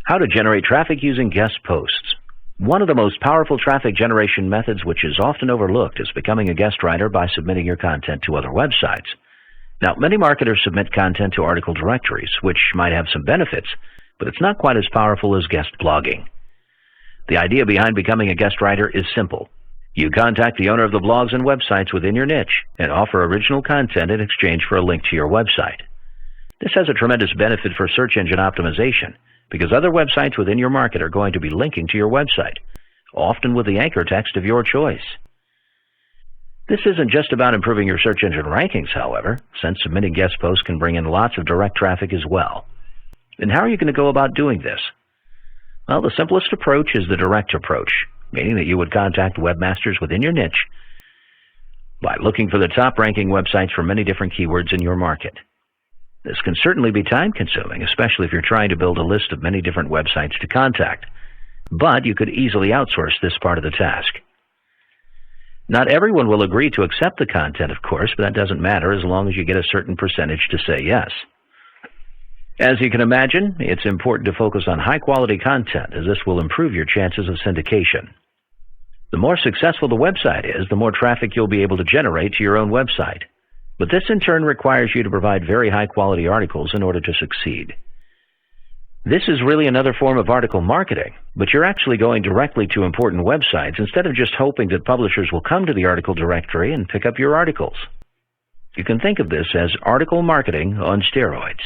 How to generate traffic using guest posts. One of the most powerful traffic generation methods, which is often overlooked, is becoming a guest writer by submitting your content to other websites. Now, many marketers submit content to article directories, which might have some benefits, but it's not quite as powerful as guest blogging. The idea behind becoming a guest writer is simple. You contact the owner of the blogs and websites within your niche and offer original content in exchange for a link to your website. This has a tremendous benefit for search engine optimization, because other websites within your market are going to be linking to your website, often with the anchor text of your choice. This isn't just about improving your search engine rankings, however, since submitting guest posts can bring in lots of direct traffic as well. And how are you going to go about doing this? Well, the simplest approach is the direct approach, meaning that you would contact webmasters within your niche by looking for the top-ranking websites for many different keywords in your market. This can certainly be time-consuming, especially if you're trying to build a list of many different websites to contact, but you could easily outsource this part of the task. Not everyone will agree to accept the content, of course, but that doesn't matter as long as you get a certain percentage to say yes. As you can imagine, it's important to focus on high-quality content, as this will improve your chances of syndication. The more successful the website is, the more traffic you'll be able to generate to your own website. But this in turn requires you to provide very high-quality articles in order to succeed. This is really another form of article marketing, but you're actually going directly to important websites instead of just hoping that publishers will come to the article directory and pick up your articles. You can think of this as article marketing on steroids.